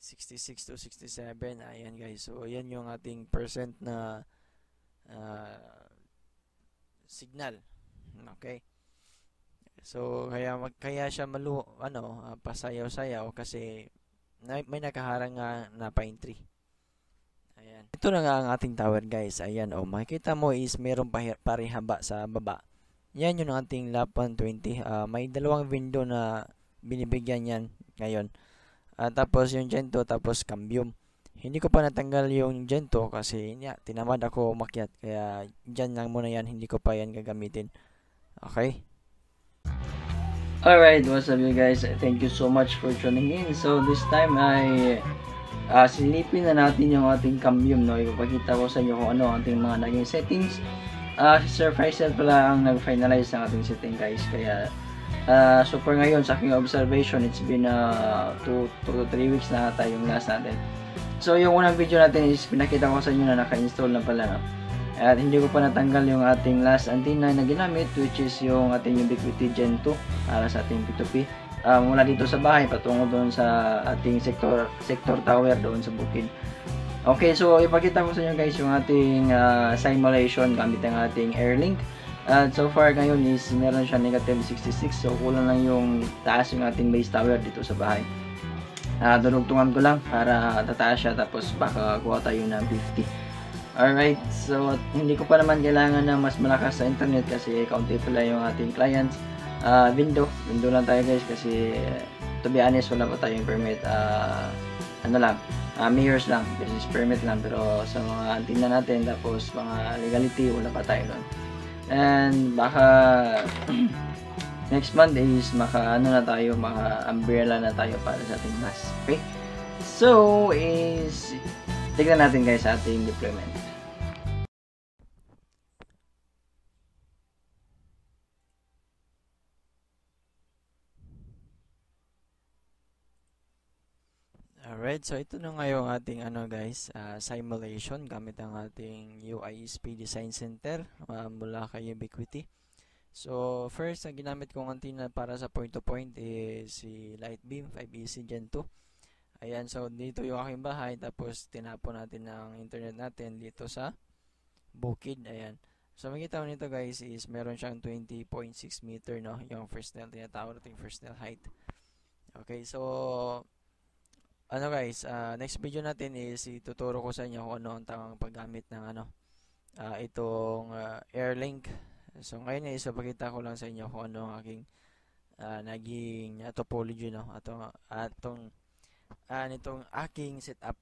66 to 67. Ayan guys. So yan yung ating percent na signal. Okay. So kaya siya pasayaw-sayaw kasi may nakaharang na pine tree. Ayan. Ito na nga ang ating tower guys. Ayan makikita mo is meron parihaba sa baba. Yan yung ating lap 120. May dalawang window na binibigyan yan ngayon. Tapos yung Gento, tapos Cambium. Hindi ko pa natanggal yung Gento kasi tinamad ako umakyat. Kaya dyan lang muna yan. Hindi ko pa yan gagamitin. Okay? Alright, what's up you guys? Thank you so much for tuning in. So this time ay silipin na natin yung ating Cambium. No? Ipapakita ko sa inyo kung ano ang ating mga naging settings. Si Sir Faisal pala ang nag-finalize ng ating setting guys. Kaya so for ngayon sa aking observation, it's been 2 to 3 weeks na ata yung last natin. So yung unang video natin is pinakita ko sa inyo na naka-install na pala, no? At hindi ko pa natanggal yung ating last antenna na ginamit, which is yung ating Ubiquiti Gen 2 para sa ating P2P. Mula dito sa bahay patungo doon sa ating sector tower doon sa bukid. Okay, so ipakita ko sa inyo guys yung ating simulation gamit ang ating Airlink. So far ngayon is meron siya negative 66, so kulang lang yung taas yung ating base tower dito sa bahay. Dunugtungan ko lang para tataas siya, tapos baka kuha tayo ng 50. Alright, so hindi ko pa naman kailangan ng mas malakas sa internet kasi kaunti pala yung ating clients. Window lang tayo guys kasi to be honest wala pa tayong permit. Mayors lang, business permit lang, pero sa mga antenna natin tapos mga legality wala pa tayo doon. And baka next month is maka umbrella na tayo para sa ating mass. Okay? So is tignan natin guys sa ating deployment. Alright, so ito na nga yung ating simulation gamit ang ating UISP Design Center mula kay Ubiquiti. So first, ang ginamit kong antenna para sa point-to-point is si Lightbeam 5EC Gen 2. Ayan, so dito yung aking bahay, tapos tinapon natin ang internet natin dito sa bukid. Ayan. So makikita mo nito guys is meron siyang 20.6 meter, no? Yung first nail, tinatawag natin first nail height. Okay, so guys, next video natin is ituturo ko sa inyo kung ano ang tamang paggamit ng itong Airlink. So ngayon is ipakita ko lang sa inyo kung ano ang aking naging topology, no? Nitong aking setup.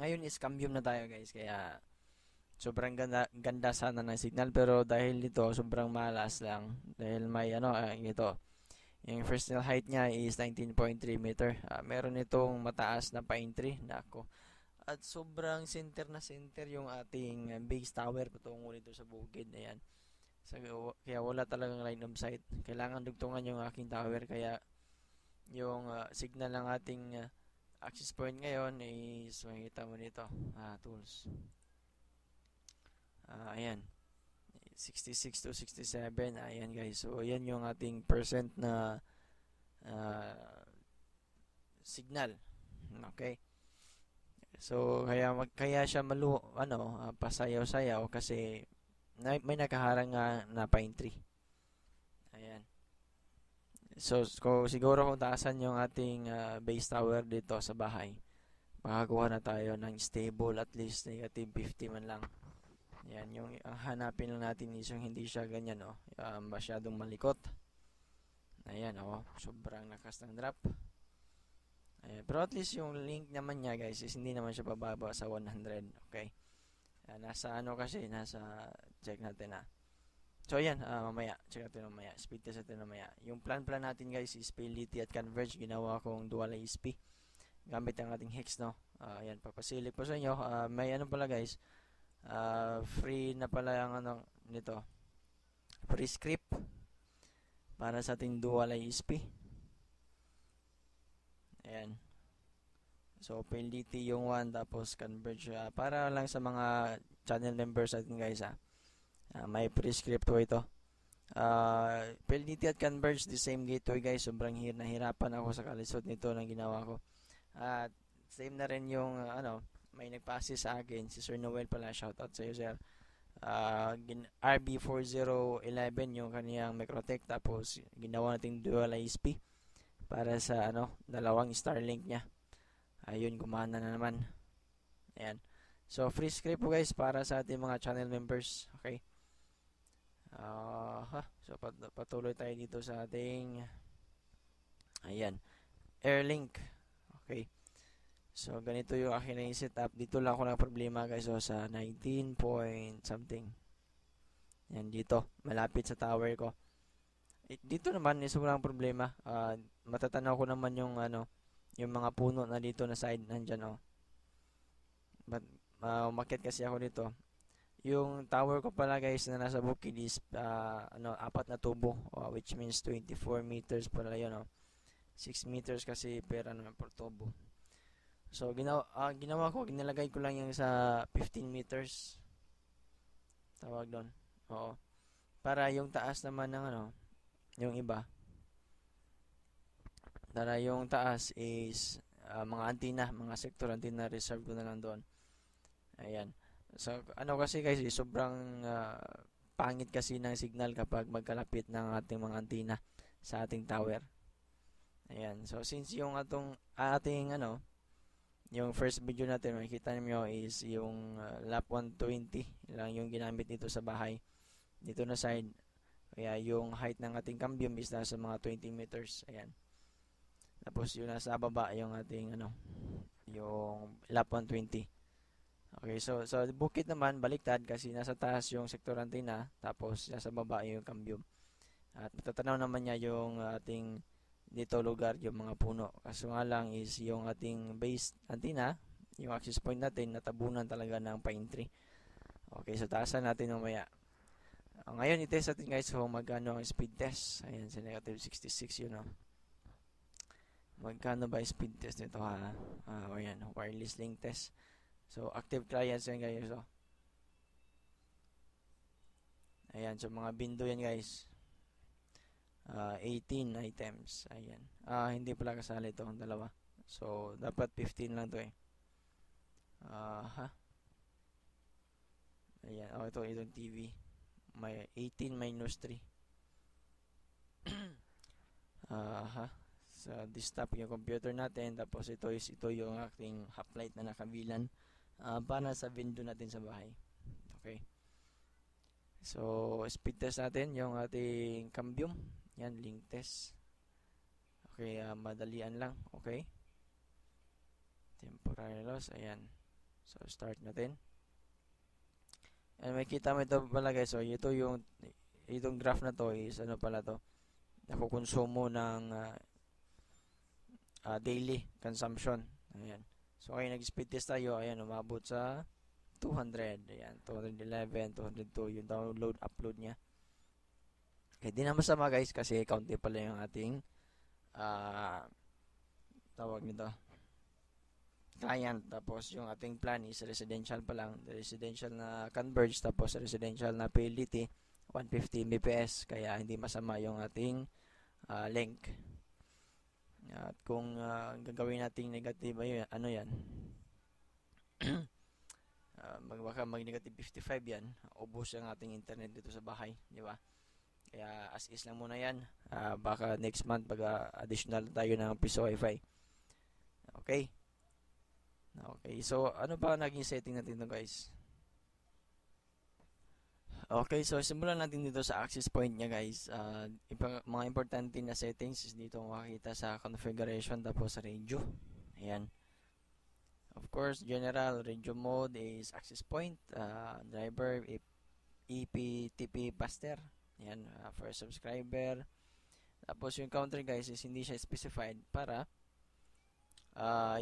Ngayon is Cambium na tayo guys, kaya sobrang ganda sana ng signal, pero dahil dito sobrang malas lang dahil may ito. Yung first nail height niya is 19.3 meter. Meron itong mataas na pine tree. Nako. At sobrang center na center yung ating base tower patungo dito sa bukid. Ayan. So, kaya wala talagang line of sight. Kailangan dugtungan yung aking tower. Kaya yung signal ng ating access point ngayon is makikita mo dito. Tools. Ayan. 66 to 67. Ayan guys. So yan yung ating percent na signal. Okay. So kaya siya pasayaw-sayaw kasi may nakaharang na pine tree. Ayan. So siguro kung taasan yung ating base tower dito sa bahay, makakuha na tayo ng stable at least negative 50 man lang. Yan, yung hanapin lang natin is yung hindi siya ganyan, masyadong malikot. Ayan, sobrang lakas ng drop. Ayan, pero at least yung link naman niya guys is hindi naman siya bababa sa 100. Okay, nasa check natin So ayan, mamaya check natin mamaya, speed test natin mamaya. Yung plan natin guys is Fidelity at Converge. Ginawa kong dual ISP gamit ang ating hex, no? Ayan, papasilip ko sa inyo. May pala guys, free na pala ang nito, free script para sa ating dual ISP. Ayan, so Fidelity yung 1, tapos Converge para lang sa mga channel members natin guys. May free script ko ito. Fidelity at Converge, the same gateway guys. Sobrang nahirapan ako sa kalisod nito ng ginawa ko. same na rin yung may nagpa-assist sa akin, si Sir Noel pala, shoutout sa iyo sir. RB4011 yung kaniyang Microtech, tapos ginawa nating dual ISP para sa dalawang Starlink niya. Ayun, gumana na naman. Ayan. So free script po guys para sa ating mga channel members. Okay. So patuloy tayo dito sa ating Airlink. Okay. So ganito yung akin na setup. Dito lang ako ng problema guys, so sa 19 point something. Yan dito, malapit sa tower ko. Dito naman is walang problema. Matatanaw ko naman yung yung mga puno na dito na side nandiyan But umakyat kasi ako dito. Yung tower ko pala guys na nasa bukid is 4 na tubo, which means 24 meters pala yun 6 meters kasi per per tubo. So ginawa ko, ginalagay ko lang yung sa 15 meters. Tawag doon. Oo. Para yung taas naman ng yung iba. Para yung taas is mga antenna, mga sector antenna, reserve ko na lang doon. Ayan. So kasi guys, sobrang pangit kasi ng signal kapag magkalapit ng ating mga antenna sa ating tower. Ayan. So since yung ating yung first video natin makikita niyo is yung lap 120 lang yung ginamit dito sa bahay. Dito na side. Kaya yung height ng ating cambium is nasa mga 20 meters. Ayan. Tapos yung nasa baba yung ating yung lap 120. Okay, so bukid naman baliktad kasi nasa taas yung sector antenna, tapos nasa baba yung cambium. At matatanaw naman niya yung ating dito lugar, yung mga puno. Kaso nga lang is yung ating base antenna, yung access point natin natabunan talaga ng pine tree. Okay, so taasan natin mamaya. Ngayon i-test natin guys kung magkano ang speed test. Ayan, sa negative 66 yun Magkano ba speed test nito ayan, wireless link test. So, active clients yan guys. Ayan, so mga bindo yan guys. 18 items. Ayan. Hindi pala kasali ito, ang dalawa. So, dapat 15 lang to Ayan, itong TV. May 18 minus 3. So, desktop yung computer natin. Tapos ito yung ating half light na nakabilan. Para sa window natin sa bahay. Okay. So, speed test natin yung ating cambium. Yan, link test. Okay, madalian lang. Okay. Temporary loss. Ayan. So, start natin. And makita mo ito pala guys. So, itong graph na to is pala to. Nakukonsumo ng daily consumption. Ayan. So, okay, nag-speed test tayo. Ayan, umabot sa 200. Ayan, 211, 202 yung download, upload niya. Okay, di na masama guys kasi kaunti pala yung ating tawag nito client. Tapos yung ating plan is residential pa lang. Residential na converge, tapos residential na PLDT 150 Mbps. Kaya hindi masama yung ating link. At kung gagawin nating negative yan baka mag-negative 55 yan, ubos ang ating internet dito sa bahay, di ba? Kaya as is lang muna yan. Baka next month pag additional tayo ng piso wifi. Okay. Okay, so ano ba naging setting natin dito guys? Okay, so simulan natin dito sa access point niya guys. Mga importante na settings is dito makikita sa configuration, tapos sa radio. Ayan. Of course, general radio mode is access point, driver, EPTP paster. Ayan, for subscriber. Tapos yung country guys is hindi siya specified para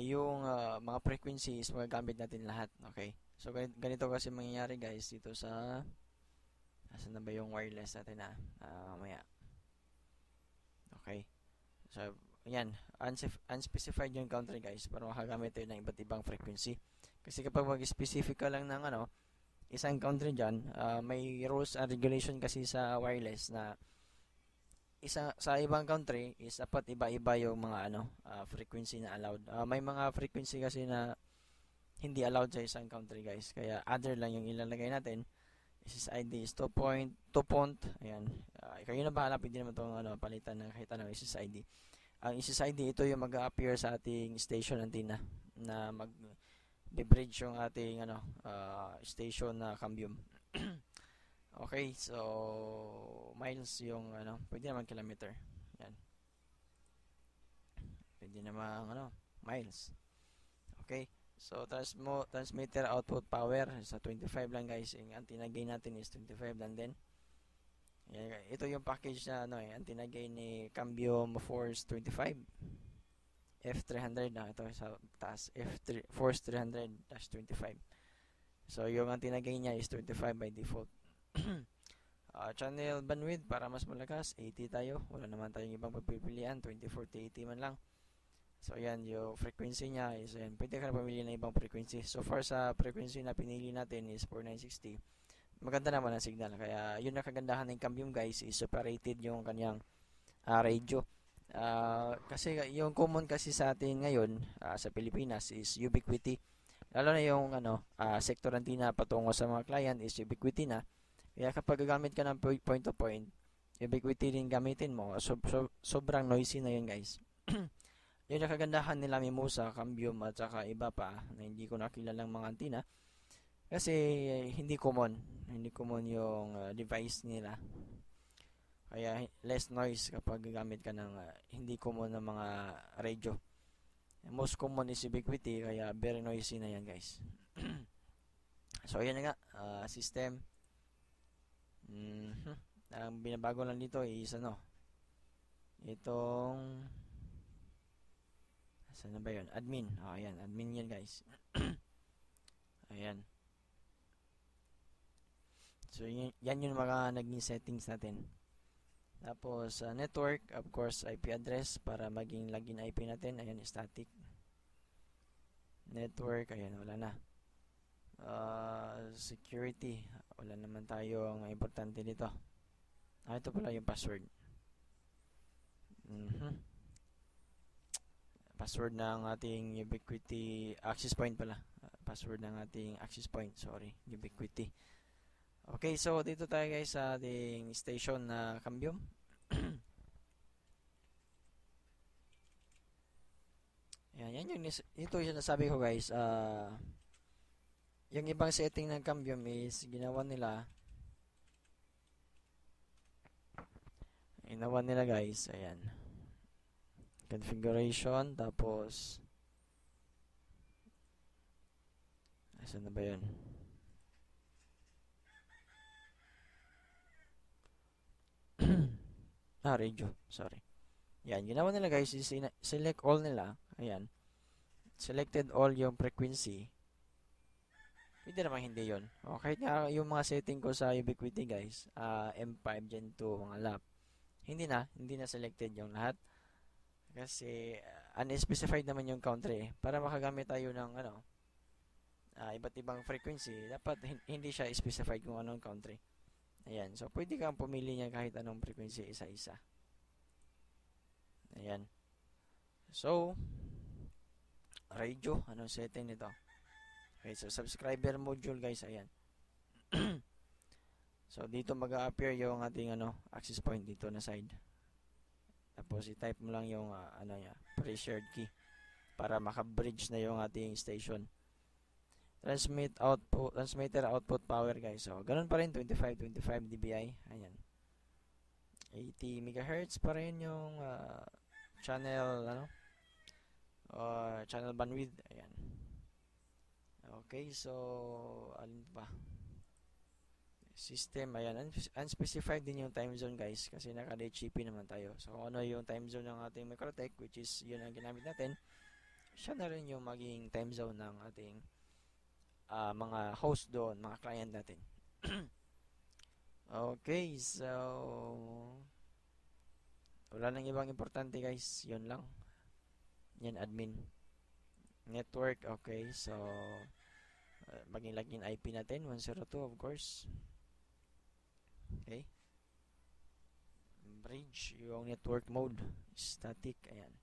yung mga frequencies magagamit natin lahat. Okay. So ganito kasi mangyayari guys dito sa asan na ba yung wireless natin mamaya. Okay. So, ayan. Unspecified yung country guys para makagamit tayo ng iba't ibang frequency. Kasi kapag mag-specific ka lang ng isang country dyan, may rules and regulation kasi sa wireless na sa ibang country is dapat iba-iba yung mga frequency na allowed. May mga frequency kasi na hindi allowed sa isang country, guys. Kaya other lang yung ilalagay natin. SSID is 2.2 ayan. Kayo na bahala, pwede naman itong palitan ng kahit anong SSID. Ang SSID, ito yung mag-appear sa ating station antenna na mag-bridge yung ating station na cambium. Okay, so miles yung pwede naman kilometer. Yan. Pwede naman miles. Okay. So transmitter output power sa 25 lang, guys. Yung antenna gain natin is 25 lang din. Yan, ito yung package na antenna gain ni Cambium Force 25. F300 na ito sa taas. Force 300-25. So yung antenna gain niya is 25 by default. Channel bandwidth para mas malakas 80 tayo. Wala naman tayong ibang pagpipilian, 2040-80 man lang. So ayan, yung frequency niya is ayan, pwede ka na pumili ng ibang frequency. So far sa frequency na pinili natin is 4960. Maganda naman ang signal, kaya yun na kagandahan ng Cambium, guys, is separated yung kanyang radio. Kasi yung common kasi sa atin ngayon sa Pilipinas is ubiquity. Lalo na yung sector antenna patungo sa mga client is ubiquity na. Kaya kapag gagamit ka ng point to point, ubiquity din gamitin mo. Sobrang noisy na yun, guys. Yun ang kagandahan nila Mimosa, Cambium at saka iba pa na hindi ko nakilalang mga antenna. Kasi hindi common yung device nila. Kaya less noise kapag gagamit ka ng hindi common na mga radio. Most common is ubiquity, kaya very noisy na yan, guys. So ayan na nga, system. Ang binabago lang dito is itong saan na ba yun? Admin. Ayan, admin yan, guys. Ayan. So yan yung mga naging settings natin. Tapos network, of course, IP address para maging login IP natin. Ayan, static. Network, ayan, wala na. Security, wala naman tayong importante dito. Ito pala yung password. Password ng ating ubiquity access point pala. Password ng ating access point, sorry, ubiquity. Okay, so dito tayo, guys, sa ating station na Cambium. yan yung ito yung nasabi ko, guys. Yung ibang setting ng Cambium is ginawa nila, guys. Ayan, configuration, tapos asan na ba yun? Radio, sorry. Yan, ginawa nila, guys, is select all nila. Ayan, selected all yung frequency. Pwede naman hindi yun. Kahit nga yung mga setting ko sa ubiquity, guys, M5 Gen 2 mga lap, hindi na selected yung lahat. Kasi unspecified naman yung country. Para makagamit tayo ng iba't ibang frequency, dapat hindi siya specified kung anong country. Ayan, so pwede kang pumili niya kahit anong frequency isa-isa. Ayan. So radio, anong setting nito? Okay, so subscriber module, guys, ayan. So dito mag-a-appear yung ating access point dito na side. Tapos i-type mo lang yung pre-shared key para maka-bridge na yung ating station. Transmitter output power, guys. So ganun pa rin, 25 dBi. Ayan. 80 MHz pa rin yung channel channel bandwidth. Ayan. Okay, so alin pa? System, ayan, unspecified din yung time zone, guys, kasi naka-DHCP naman tayo. So kung ano yung time zone ng ating Microtech, which is yun ang ginamit natin, siya na rin yung maging time zone ng ating mga host doon, mga client natin. Okay, so wala nang ibang importante, guys. Yun lang. Yan, admin. Network, okay, so maging login IP natin 102, of course. Okay, bridge, yung network mode, static, ayan.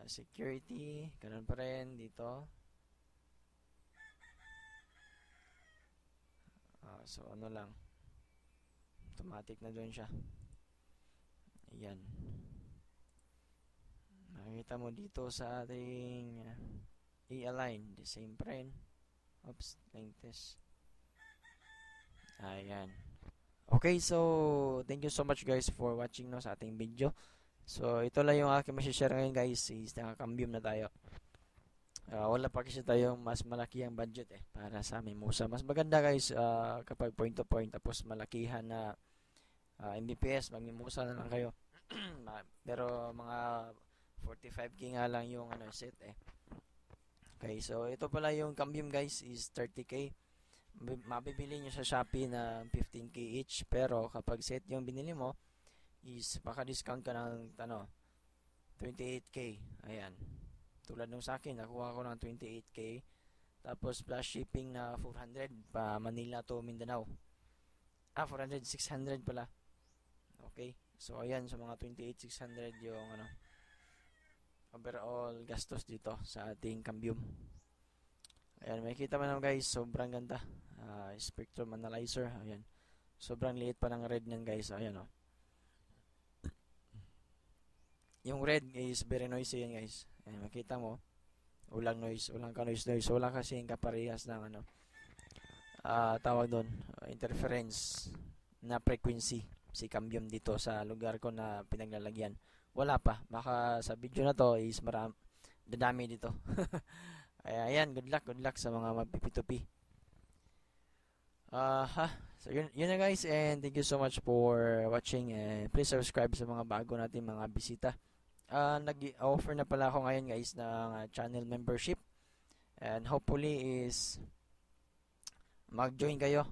Security, ganun pa rin dito. So ano lang, automatic na doon siya. Ayan. Nakikita mo dito sa ating i-align, the same pa rin. Oops, like this. Ayan. Okay, so thank you so much guys for watching no sa ating video. So ito lang yung aking masishare ngayon guys, is naka-cambium na tayo. Wala pa kasi tayong mas malaki ang budget para sa Mimosa. Mas maganda guys kapag point to point tapos malakihan na Mbps, mag-Mimosa na lang kayo. Pero mga 45k nga lang yung set Okay, so ito pala yung cambium guys is 30k. Mabibili nyo sa Shopee na 15k each, pero kapag set yung binili mo is baka discount ka ng 28k. Ayan. Tulad nung sa akin, nakuha ko ng 28k. Tapos plus shipping na 400 pa Manila to Mindanao. 400, 600 pala. Okay. So ayan, sa mga 28,600 yung overall gastos dito sa ating cambium. Ayan, makikita mo naman guys, sobrang ganda. Spectrum analyzer, ayan. Sobrang liit pa ng red niyan guys. Ayan Yung red is very noisy yan guys. Ayan, makita mo. Walang noise, walang ka-noise. Wala kasi yung kaparehas ng tawag doon, interference na frequency si cambium dito sa lugar ko na pinaglalagyan. Wala pa. Baka sa video na to is dadami dito. Ayan, good luck sa mga magpipitupi. So yun na guys, and thank you so much for watching, and please subscribe sa mga bago natin mga bisita. Nag-offer na pala ako ngayon guys ng channel membership, and hopefully is mag-join kayo.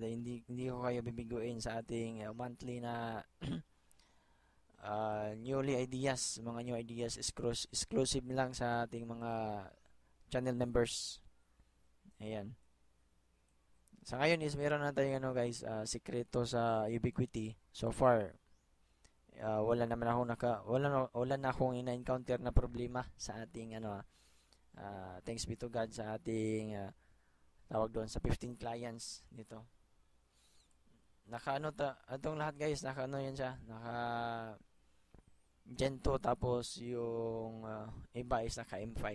Hindi ko kayo bibiguin sa ating monthly na newly ideas, mga new ideas exclusive lang sa ating mga channel members. Ayan. Sa ngayon is meron na tayong guys, sikreto sa Ubiquiti. So far wala na akong ina-encounter na problema sa ating thanks be to God sa ating tawag doon sa 15 clients nito. Itong lahat guys, yan siya, Gen 2, tapos yung iba is naka M5.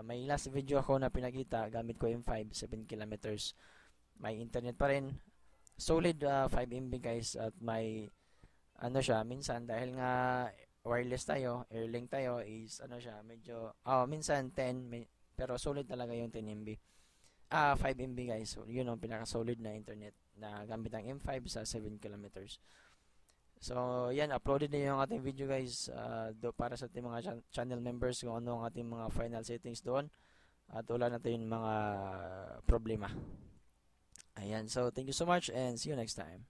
May last video ako na pinakita, gamit ko M5 7 kilometers. May internet pa rin, solid 5 MB guys, at may siya minsan dahil nga wireless tayo, Airlink tayo, is siya medyo minsan 10 pero solid talaga yung 10 MB. 5 MB guys. So yun ang pinaka solid na internet na gamit ang M5 sa 7 kilometers. So yan, uploaded na yung ating video guys para sa ating mga channel members kung ano ang ating mga final settings doon, at wala na tayong mga problema. Ayan, so thank you so much and see you next time.